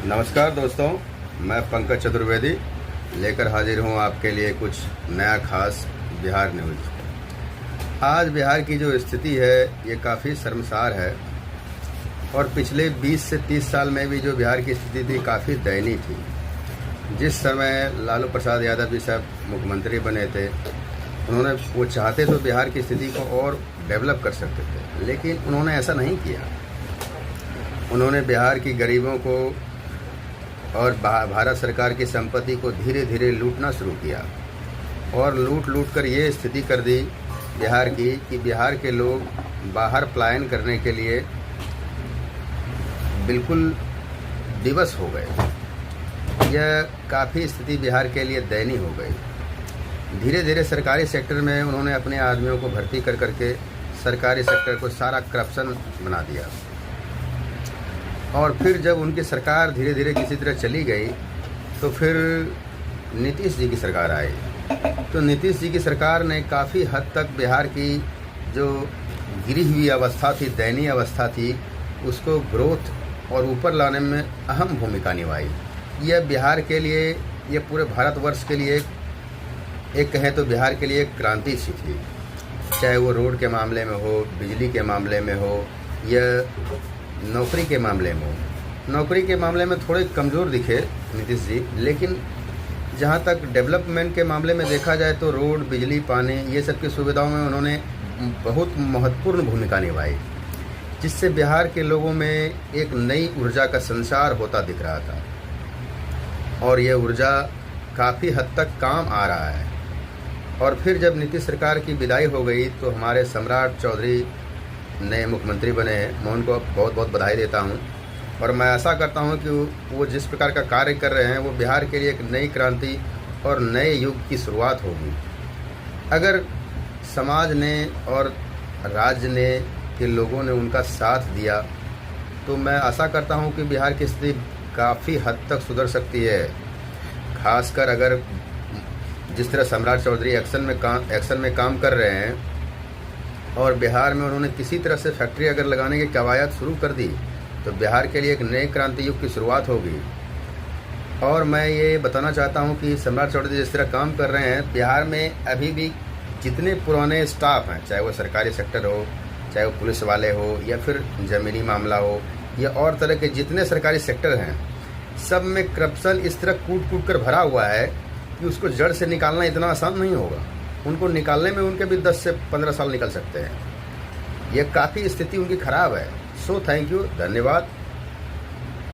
नमस्कार दोस्तों, मैं पंकज चतुर्वेदी लेकर हाजिर हूं आपके लिए कुछ नया खास बिहार न्यूज़। आज बिहार की जो स्थिति है ये काफ़ी शर्मसार है और पिछले 20 से 30 साल में भी जो बिहार की स्थिति थी काफ़ी दयनीय थी। जिस समय लालू प्रसाद यादव जी साहब मुख्यमंत्री बने थे, उन्होंने वो चाहते तो बिहार की स्थिति को और डेवलप कर सकते थे, लेकिन उन्होंने ऐसा नहीं किया। उन्होंने बिहार की गरीबों को और भारत सरकार की संपत्ति को धीरे धीरे लूटना शुरू किया और लूट कर ये स्थिति कर दी बिहार की कि बिहार के लोग बाहर पलायन करने के लिए बिल्कुल विवश हो गए। यह काफ़ी स्थिति बिहार के लिए दयनीय हो गई। धीरे धीरे सरकारी सेक्टर में उन्होंने अपने आदमियों को भर्ती कर करके सरकारी सेक्टर को सारा करप्शन बना दिया। और फिर जब उनकी सरकार धीरे धीरे किसी तरह चली गई तो फिर नीतीश जी की सरकार आई। तो नीतीश जी की सरकार ने काफ़ी हद तक बिहार की जो गिरी हुई अवस्था थी, दयनीय अवस्था थी, उसको ग्रोथ और ऊपर लाने में अहम भूमिका निभाई। यह बिहार के लिए, यह पूरे भारतवर्ष के लिए एक कहें तो बिहार के लिए एक क्रांति सी थी। चाहे वो रोड के मामले में हो, बिजली के मामले में हो, या नौकरी के मामले में हो। नौकरी के मामले में थोड़े कमज़ोर दिखे नीतीश जी, लेकिन जहाँ तक डेवलपमेंट के मामले में देखा जाए तो रोड, बिजली, पानी, ये सब की सुविधाओं में उन्होंने बहुत महत्वपूर्ण भूमिका निभाई, जिससे बिहार के लोगों में एक नई ऊर्जा का संचार होता दिख रहा था और ये ऊर्जा काफ़ी हद तक काम आ रहा है। और फिर जब नीतीश सरकार की विदाई हो गई तो हमारे सम्राट चौधरी नए मुख्यमंत्री बने हैं। मैं उनको बहुत बहुत बधाई देता हूं और मैं आशा करता हूं कि वो जिस प्रकार का कार्य कर रहे हैं वो बिहार के लिए एक नई क्रांति और नए युग की शुरुआत होगी। अगर समाज ने और राज्य ने के लोगों ने उनका साथ दिया तो मैं आशा करता हूं कि बिहार की स्थिति काफ़ी हद तक सुधर सकती है। खासकर अगर जिस तरह सम्राट चौधरी एक्शन में काम कर रहे हैं और बिहार में उन्होंने किसी तरह से फैक्ट्री अगर लगाने की कवायद शुरू कर दी तो बिहार के लिए एक नए क्रांति युग की शुरुआत होगी। और मैं ये बताना चाहता हूँ कि सम्राट चौधरी जिस तरह काम कर रहे हैं, बिहार में अभी भी जितने पुराने स्टाफ हैं, चाहे वो सरकारी सेक्टर हो, चाहे वो पुलिस वाले हो, या फिर ज़मीनी मामला हो, या और तरह के जितने सरकारी सेक्टर हैं, सब में करप्शन इस तरह कूट कर भरा हुआ है कि उसको जड़ से निकालना इतना आसान नहीं होगा। उनको निकालने में उनके भी 10 से 15 साल निकल सकते हैं। ये काफ़ी स्थिति उनकी ख़राब है। सो थैंक यू, धन्यवाद।